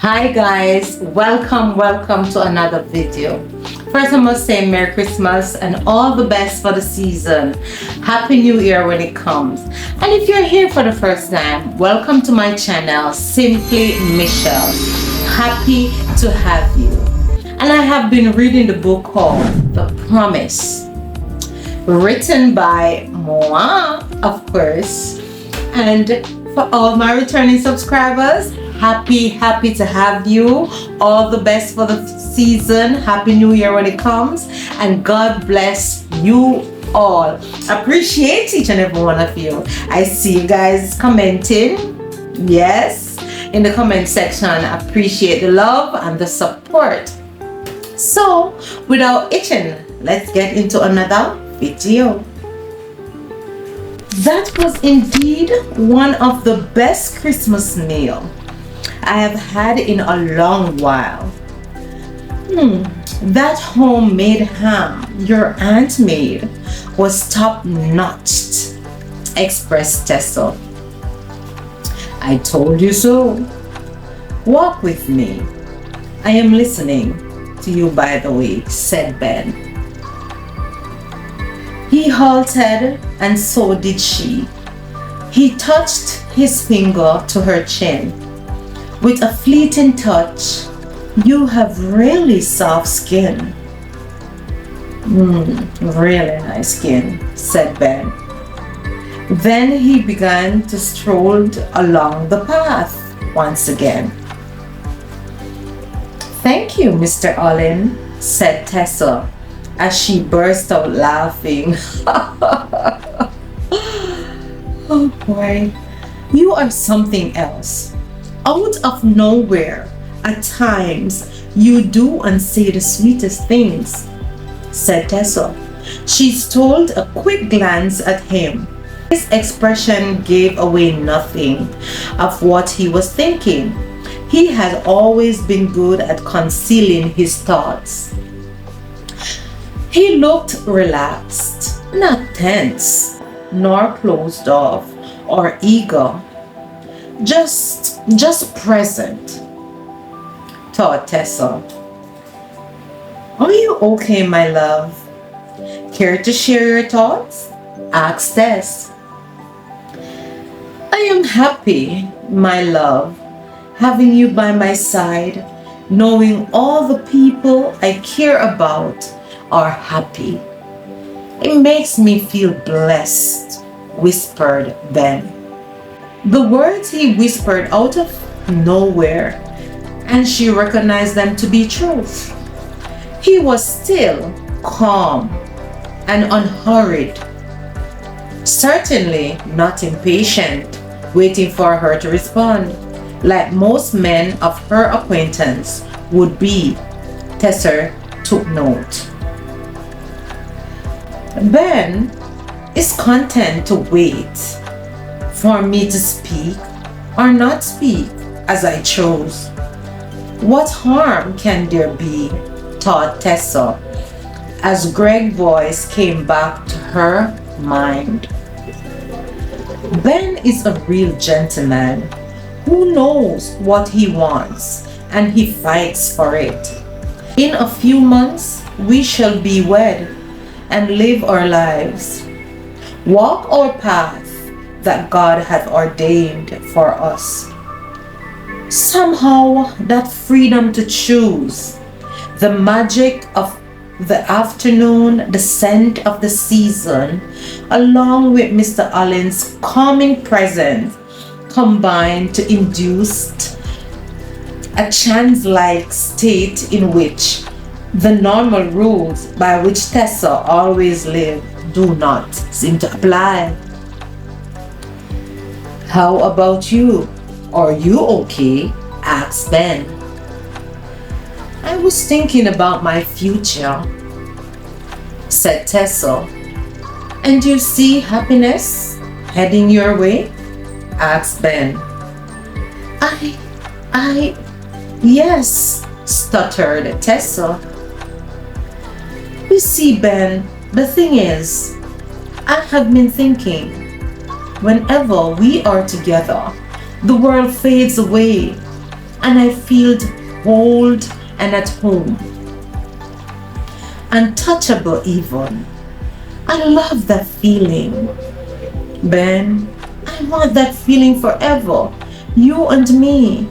Hi guys, welcome to another video. First I must say Merry Christmas and all the best for the season. Happy New Year when it comes. And if you're here for the first time, welcome to my channel, Simply Michelle. Happy to have you. And I have been reading the book called The Promise, written by Moa, of course. And for all my returning subscribers, happy to have you. All the best for the season. Happy New Year when it comes, and God bless you all. Appreciate each and every one of you. I see you guys commenting, yes, in the comment section. Appreciate the love and the support. So without itching, let's get into another video. That was indeed one of the best Christmas meal I have had in a long while. That homemade ham your aunt made was top-notch, expressed Tessa. I told you so. Walk with me. I am listening to you, by the way, said Ben. He halted, and so did she. He touched his finger to her chin. With a fleeting touch, you have really soft skin. Really nice skin, said Ben. Then he began to stroll along the path once again. Thank you, Mr. Olin, said Tessa as she burst out laughing. Oh boy, you are something else. Out of nowhere, at times, you do and say the sweetest things, said Tessa. She stole a quick glance at him. His expression gave away nothing of what he was thinking. He had always been good at concealing his thoughts. He looked relaxed, not tense, nor closed off or eager. Just present, thought Tessa. Are you okay, my love? Care to share your thoughts? Asked Tess. I am happy, my love, having you by my side, knowing all the people I care about are happy. It makes me feel blessed, whispered Ben. The words he whispered out of nowhere, and she recognized them to be truth. He was still calm and unhurried, certainly not impatient, waiting for her to respond, like most men of her acquaintance would be. Tessa took note. Ben is content to wait for me to speak or not speak as I chose. What harm can there be, thought Tessa, as Greg's voice came back to her mind. Ben is a real gentleman who knows what he wants, and he fights for it. In a few months, we shall be wed and live our lives, walk our path that God had ordained for us. Somehow, that freedom to choose, the magic of the afternoon, the scent of the season, along with Mr. Allen's calming presence, combined to induce a chance-like state in which the normal rules by which Tessa always lived do not seem to apply. How about you? Are you okay? Asked Ben. I was thinking about my future, said Tessa. And you see happiness heading your way? Asked Ben. Yes, stuttered Tessa. You see, Ben, the thing is, I have been thinking, whenever we are together, the world fades away and I feel whole and at home. Untouchable even. I love that feeling. Ben, I want that feeling forever. You and me.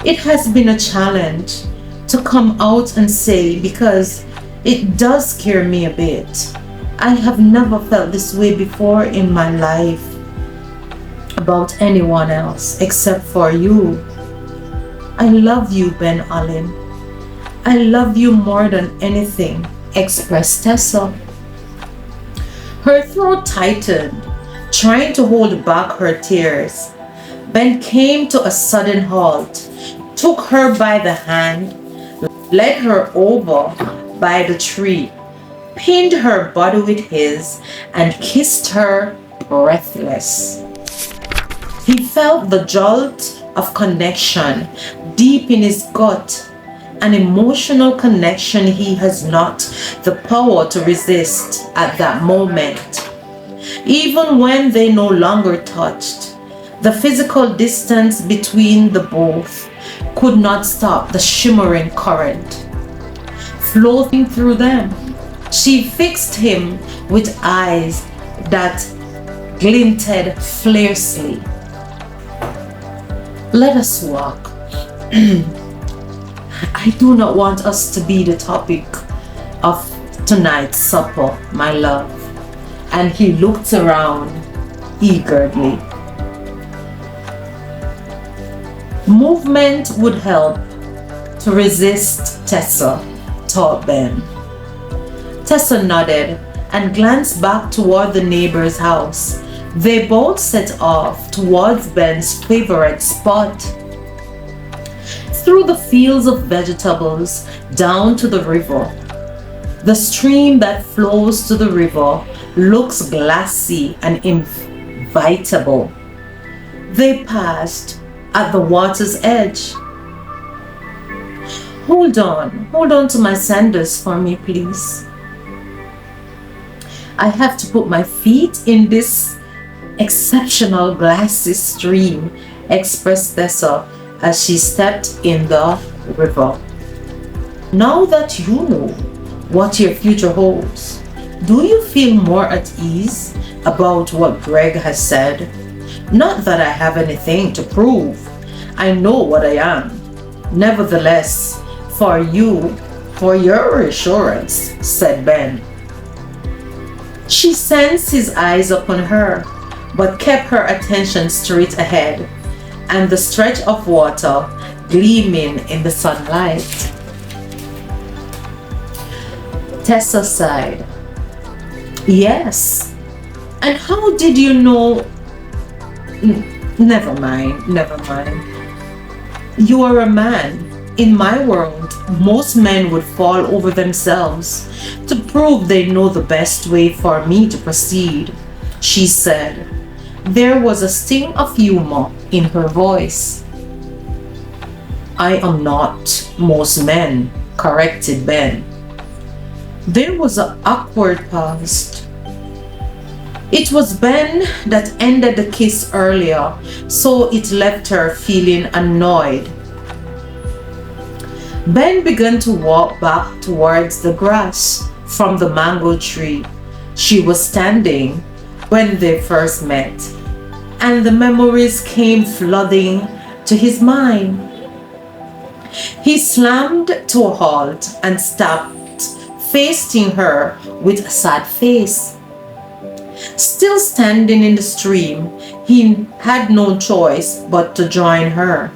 It has been a challenge to come out and say because it does scare me a bit. I have never felt this way before in my life about anyone else except for you. I love you, Ben Allen. I love you more than anything, expressed Tessa. Her throat tightened, trying to hold back her tears. Ben came to a sudden halt, took her by the hand, led her over by the tree, pinned her body with his, and kissed her breathless. He felt the jolt of connection deep in his gut, an emotional connection he has not the power to resist at that moment. Even when they no longer touched, the physical distance between the both could not stop the shimmering current flowing through them. She fixed him with eyes that glinted fiercely. Let us walk. I do not want us to be the topic of tonight's supper, my love. And he looked around eagerly. Movement would help to resist Tessa, thought Ben. Tessa nodded and glanced back toward the neighbor's house. They both set off towards Ben's favorite spot. Through the fields of vegetables down to the river. The stream that flows to the river looks glassy and invitable. They passed at the water's edge. Hold on to my sandals for me, please. I have to put my feet in this exceptional glassy stream, expressed Tessa as she stepped in the river. Now that you know what your future holds, do you feel more at ease about what Greg has said? Not that I have anything to prove. I know what I am. Nevertheless, for your reassurance, said Ben. She sensed his eyes upon her, but kept her attention straight ahead, and the stretch of water gleaming in the sunlight. Tessa sighed. Yes. And how did you know? Never mind. You are a man. In my world, most men would fall over themselves to prove they know the best way for me to proceed, she said. There was a sting of humor in her voice. I am not most men, corrected Ben. There was an awkward pause. It was Ben that ended the kiss earlier, so it left her feeling annoyed. Ben began to walk back towards the grass from the mango tree she was standing when they first met, and the memories came flooding to his mind. He slammed to a halt and stopped, facing her with a sad face. Still standing in the stream, he had no choice but to join her.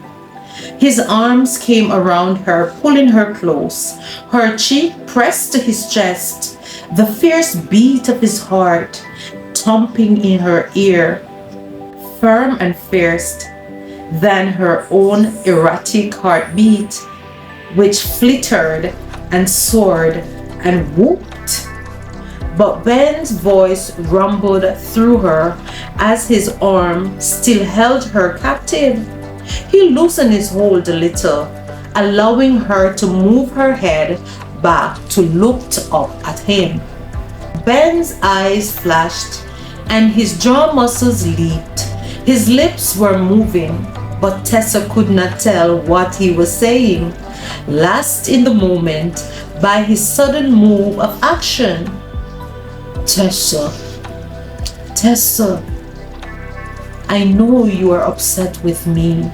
His arms came around her, pulling her close, her cheek pressed to his chest, the fierce beat of his heart thumping in her ear, firm and fierce than her own erratic heartbeat, which flittered and soared and whooped. But Ben's voice rumbled through her as his arm still held her captive. He loosened his hold a little, allowing her to move her head back to look up at him. Ben's eyes flashed and his jaw muscles leaped. His lips were moving. but Tessa could not tell what he was saying, lost in the moment by his sudden move of action. Tessa, Tessa, I know you are upset with me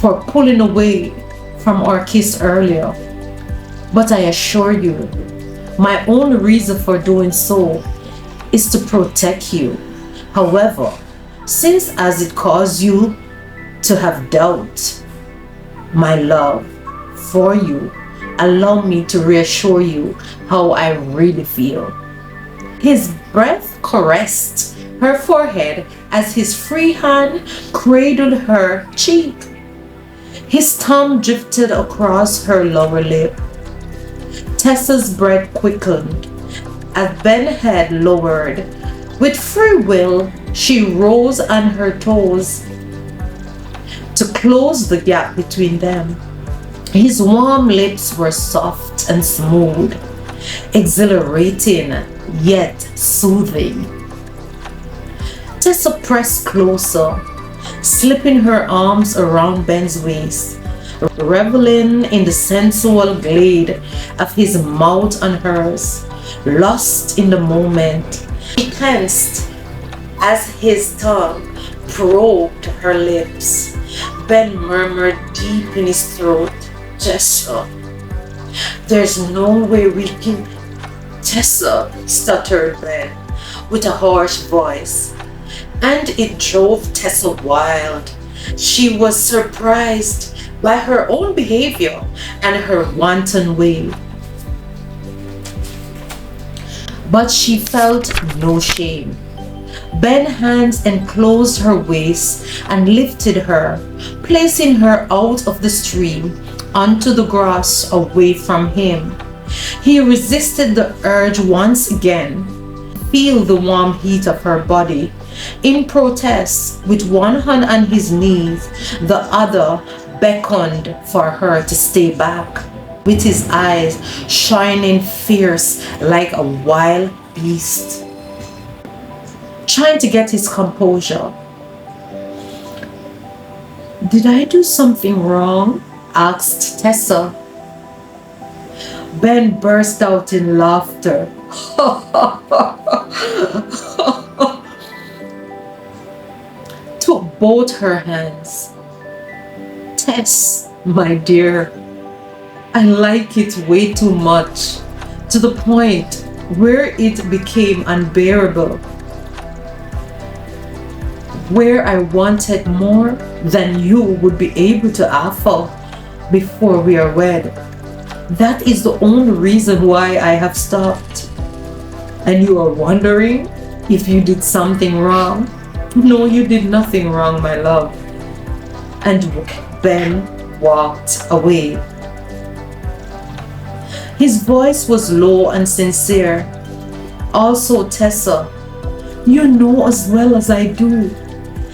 for pulling away from our kiss earlier, but I assure you, my only reason for doing so is to protect you. However, since as it caused you to have doubt, my love for you, allow me to reassure you how I really feel. His breath caressed her forehead as his free hand cradled her cheek. His tongue drifted across her lower lip. Tessa's breath quickened as Ben's head lowered. With free will, she rose on her toes to close the gap between them. His warm lips were soft and smooth, exhilarating yet soothing. Tessa pressed closer, slipping her arms around Ben's waist, reveling in the sensual glade of his mouth on hers. Lost in the moment, she tensed as his tongue probed her lips. Ben murmured deep in his throat, Tessa, there's no way we can... Tessa, stuttered Ben with a harsh voice, and it drove Tessa wild. She was surprised by her own behavior and her wanton way. But she felt no shame. Ben's hands enclosed her waist and lifted her, placing her out of the stream onto the grass away from him. He resisted the urge once again, feel the warm heat of her body. In protest, with one hand on his knees, the other beckoned for her to stay back, with his eyes shining fierce like a wild beast. Trying to get his composure. Did I do something wrong? Asked Tessa. Ben burst out in laughter. Took both her hands. Tess, my dear, I like it way too much, to the point where it became unbearable, where I wanted more than you would be able to offer before we are wed. That is the only reason why I have stopped. And you are wondering if you did something wrong? No, you did nothing wrong, my love. And Ben walked away. His voice was low and sincere. Also, Tessa, you know as well as I do,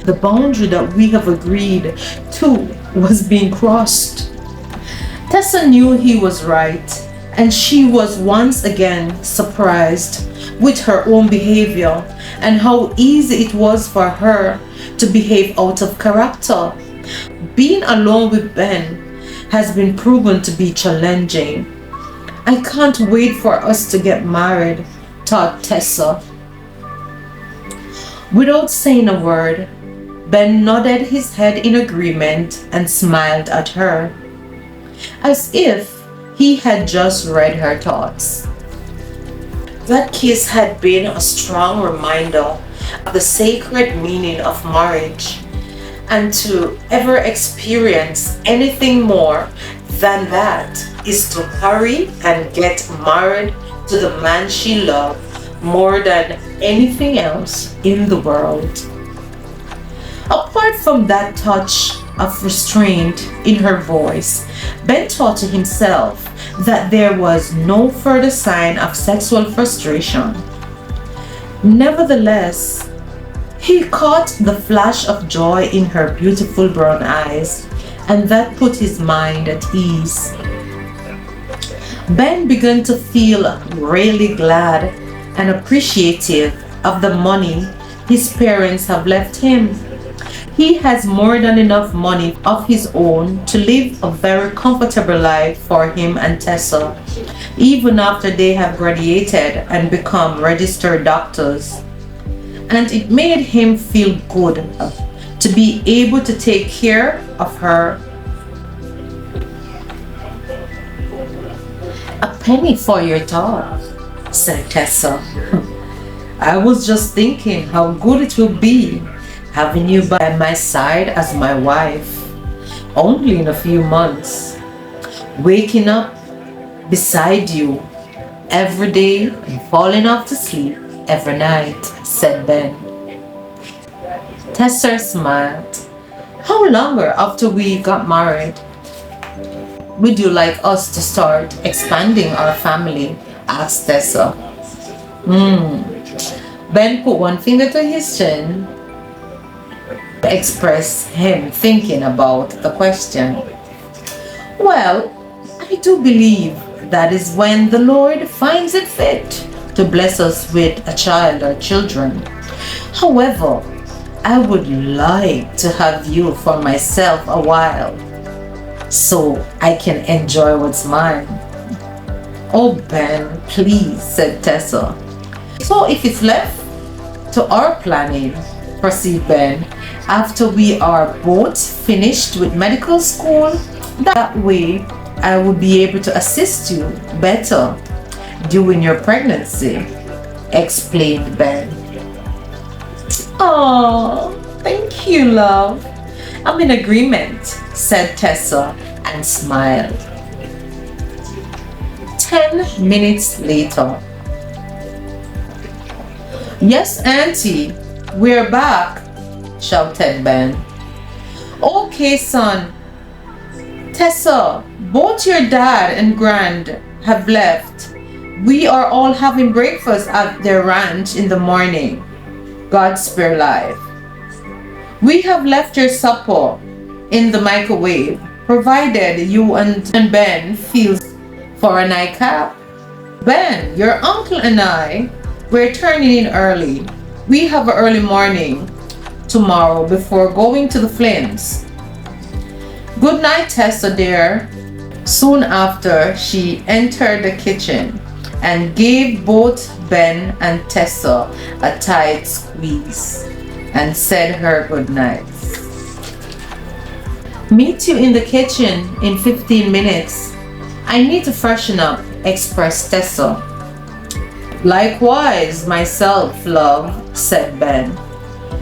the boundary that we have agreed to was being crossed. Tessa knew he was right, and she was once again surprised with her own behavior and how easy it was for her to behave out of character. Being alone with Ben has been proven to be challenging. I can't wait for us to get married, thought Tessa. Without saying a word, Ben nodded his head in agreement and smiled at her, as if he had just read her thoughts. That kiss had been a strong reminder of the sacred meaning of marriage, and to ever experience anything more than that is to hurry and get married to the man she loved more than anything else in the world. Apart from that touch of restraint in her voice, Ben thought to himself that there was no further sign of sexual frustration. Nevertheless, he caught the flash of joy in her beautiful brown eyes, and that put his mind at ease. Ben began to feel really glad and appreciative of the money his parents have left him. He has more than enough money of his own to live a very comfortable life for him and Tessa, even after they have graduated and become registered doctors. And it made him feel good to be able to take care of her. A penny for your thought, said Tessa. I was just thinking how good it will be having you by my side as my wife, only in a few months, waking up beside you every day and falling off to sleep every night, said Ben. Tessa smiled. How longer after we got married would you like us to start expanding our family? Asked Tessa. Ben put one finger to his chin to express him thinking about the question. Well, I do believe that is when the Lord finds it fit to bless us with a child or children. However, I would like to have you for myself a while, so I can enjoy what's mine. Oh, Ben, please, said Tessa. So if it's left to our planning, proceed Ben, after we are both finished with medical school, that way I will be able to assist you better during your pregnancy, explained Ben. Oh, thank you, love. I'm in agreement, said Tessa and smiled. 10 minutes later. Yes, Auntie, we're back, shouted Ben. Okay, son. Tessa, both your dad and Grand have left. We are all having breakfast at their ranch in the morning. God spare life. We have left your supper in the microwave, provided you and Ben feel for a nightcap. Ben, your uncle and I, we're turning in early. We have an early morning tomorrow before going to the Flames. Good night, Tessa dear. Soon after, she entered the kitchen and gave both Ben and Tessa a tight squeeze and said her good night. Meet you in the kitchen in 15 minutes. I need to freshen up, expressed Tessa. Likewise, myself, love, said Ben.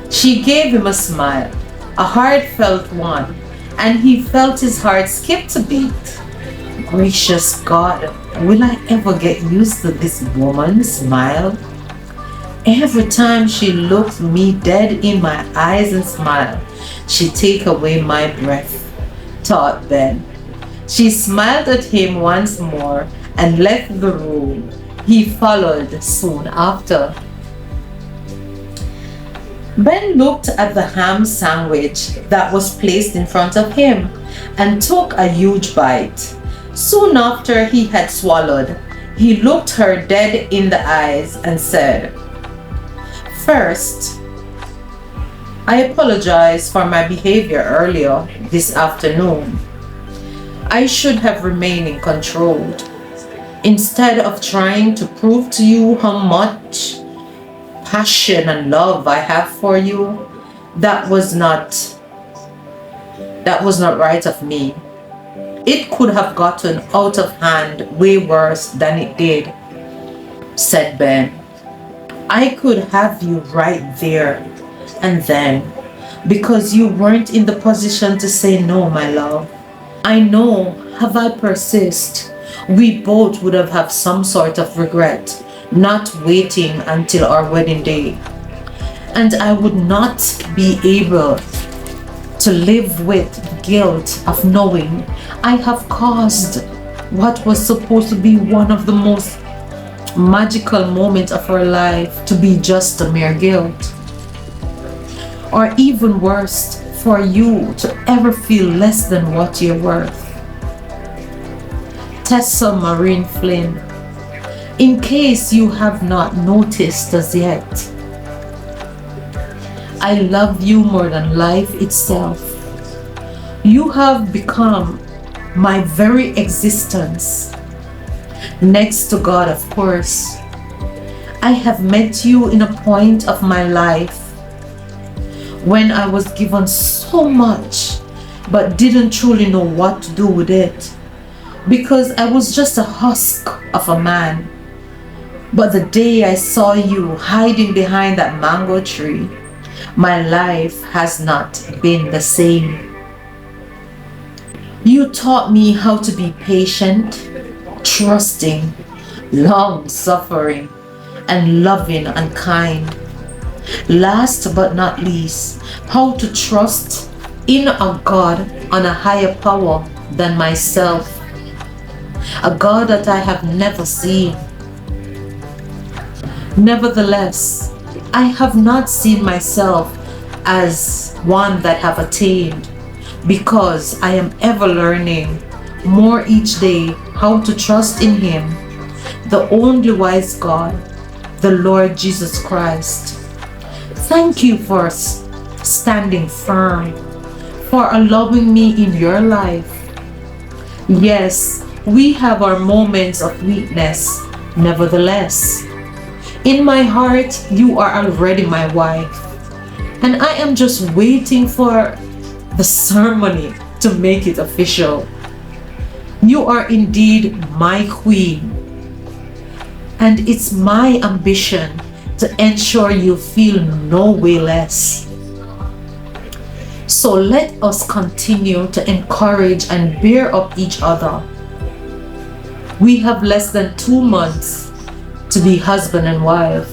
She gave him a smile, a heartfelt one, and he felt his heart skip a beat. Gracious God, will I ever get used to this woman's smile? Every time she looked me dead in my eyes and smiled, she'd take away my breath, thought Ben. She smiled at him once more and left the room. He followed soon after. Ben looked at the ham sandwich that was placed in front of him and took a huge bite. Soon after he had swallowed, he looked her dead in the eyes and said, First, I apologize for my behavior earlier this afternoon. I should have remained controlled. Instead of trying to prove to you how much passion and love I have for you, that was not right of me. It could have gotten out of hand way worse than it did, said Ben. I could have you right there and then, because you weren't in the position to say no, my love. I know, have I persist, we both would have some sort of regret not waiting until our wedding day. And I would not be able to live with guilt of knowing I have caused what was supposed to be one of the most magical moments of our life to be just a mere guilt. Or even worse, for you to ever feel less than what you're worth. Tessa Marine Flynn, in case you have not noticed as yet, I love you more than life itself. You have become my very existence. Next to God, of course. I have met you in a point of my life when I was given so much but didn't truly know what to do with it because I was just a husk of a man. But the day I saw you hiding behind that mango tree, my life has not been the same. You taught me how to be patient, trusting, long-suffering, and loving and kind. Last but not least, how to trust in a God on a higher power than myself. A God that I have never seen. Nevertheless, I have not seen myself as one that have attained, because I am ever learning more each day how to trust in Him, the only wise God, the Lord Jesus Christ. Thank you for standing firm, for allowing me in your life. Yes, we have our moments of weakness. Nevertheless, in my heart, you are already my wife, and I am just waiting for the ceremony to make it official. You are indeed my queen, and it's my ambition to ensure you feel no way less. So let us continue to encourage and bear up each other. We have less than 2 months to be husband and wife.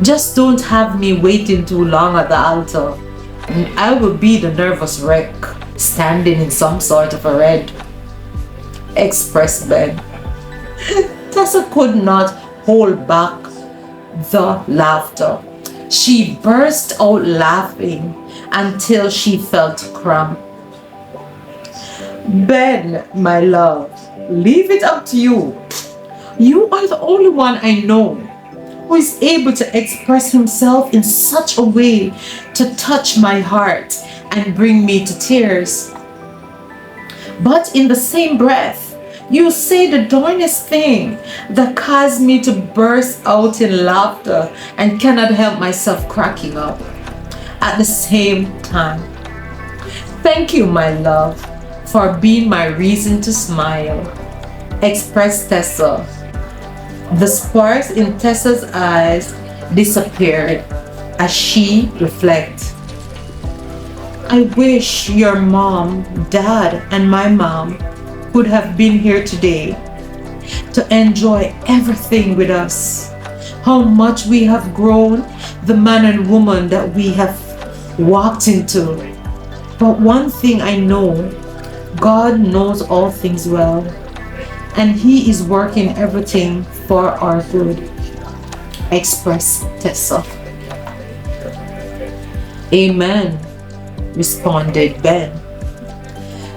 Just don't have me waiting too long at the altar, and I will be the nervous wreck standing in some sort of a red express bed. Tessa could not hold back the laughter. She burst out laughing until she felt cramp. Ben, my love, leave it up to you. You are the only one I know who is able to express himself in such a way to touch my heart and bring me to tears. But in the same breath, you say the darnest thing that caused me to burst out in laughter and cannot help myself cracking up at the same time. Thank you, my love, for being my reason to smile, expressed Tessa. The sparks in Tessa's eyes disappeared as she reflected. I wish your mom, dad, and my mom could have been here today to enjoy everything with us. How much we have grown, the man and woman that we have walked into. But one thing I know, God knows all things well, and He is working everything for our good. Expressed Tessa. Amen, responded Ben.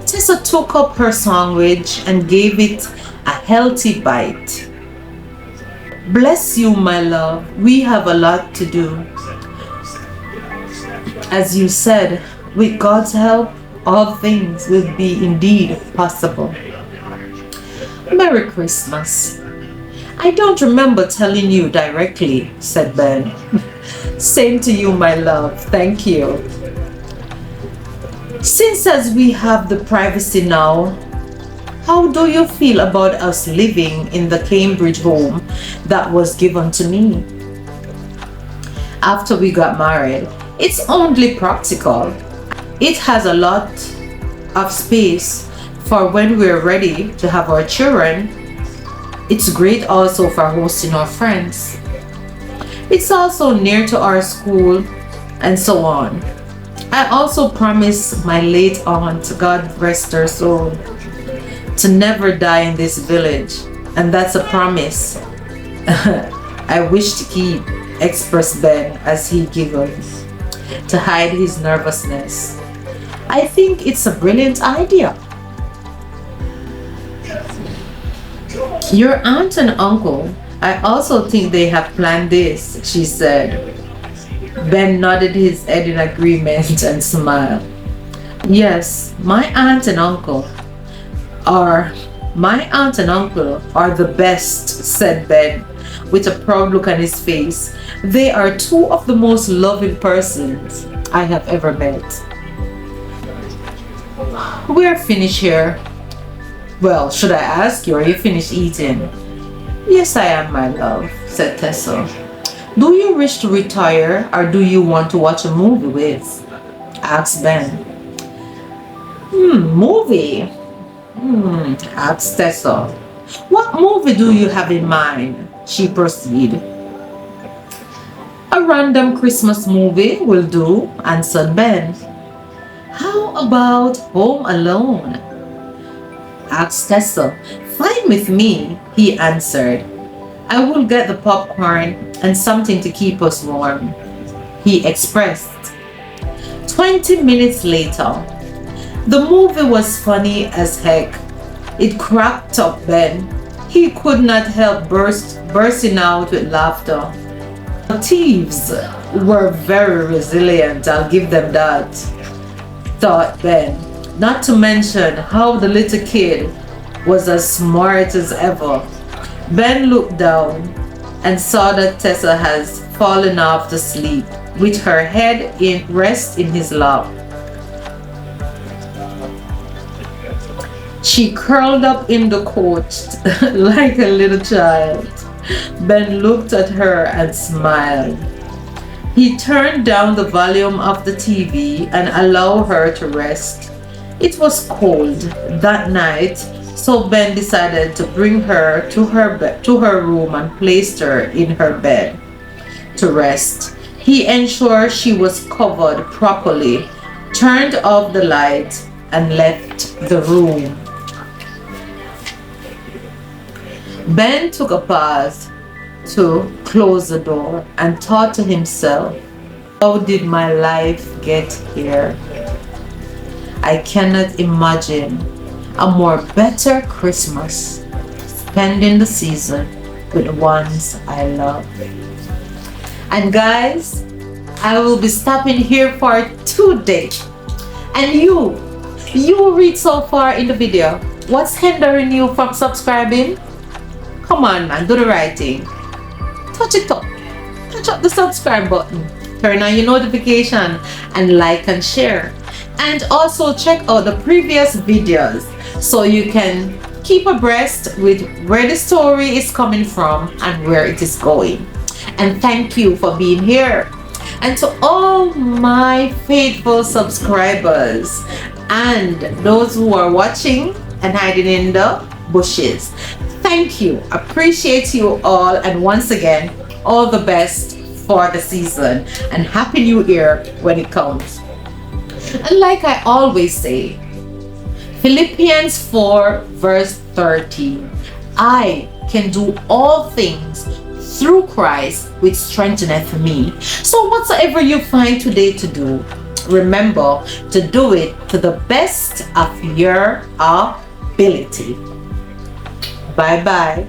Tessa took up her sandwich and gave it a healthy bite. Bless you, my love. We have a lot to do. As you said, with God's help, all things will be indeed possible. Merry Christmas. I don't remember telling you directly, said Ben. Same to you, my love. Thank you. Since as we have the privacy now, how do you feel about us living in the Cambridge home that was given to me? After we got married, it's only practical. It has a lot of space for when we're ready to have our children. It's great also for hosting our friends. It's also near to our school and so on. I also promised my late aunt, God rest her soul, to never die in this village, and that's a promise I wish to keep, expressed Ben as he giggled to hide his nervousness. I think it's a brilliant idea. Your aunt and uncle, I also think they have planned this, she said. Ben nodded his head in agreement and smiled. Yes, are my aunt and uncle are the best, said Ben, with a proud look on his face. They are two of the most loving persons I have ever met. We're finished here. Well, should I ask you, are you finished eating? Yes, I am, my love, said Tessa. Do you wish to retire or do you want to watch a movie with? Asked Ben. Movie? Asked Tessa. What movie do you have in mind? She proceeded. A random Christmas movie will do, answered Ben. How about Home Alone? Asked Tessa. Fine with me, he answered. I will get the popcorn and something to keep us warm, he expressed. 20 minutes later, the movie was funny as heck. It cracked up Ben. He could not help bursting out with laughter. The thieves were very resilient, I'll give them that, thought Ben. Not to mention how the little kid was as smart as ever. Ben looked down and saw that Tessa has fallen off to sleep with her head rest in his lap. She curled up in the couch like a little child. Ben looked at her and smiled. He turned down the volume of the TV and allowed her to rest. It was cold that night, so Ben decided to bring her to her room and placed her in her bed to rest. He ensured she was covered properly, turned off the light, and left the room. Ben took a pause to close the door and thought to himself, how did my life get here? I cannot imagine a more better Christmas, spending the season with the ones I love. And guys, I will be stopping here for today. And you read so far in the video, what's hindering you from subscribing? Come on man, do the right thing. Touch it up. Touch up the subscribe button. Turn on your notification and like and share. And also check out the previous videos so you can keep abreast with where the story is coming from and where it is going. And thank you for being here. And to all my faithful subscribers and those who are watching and hiding in the bushes, thank you. Appreciate you all, and once again, all the best for the season and Happy New Year when it comes. And like I always say, Philippians 4 verse 13, I can do all things through Christ which strengtheneth me. So whatsoever you find today to do, remember to do it to the best of your ability. Bye bye.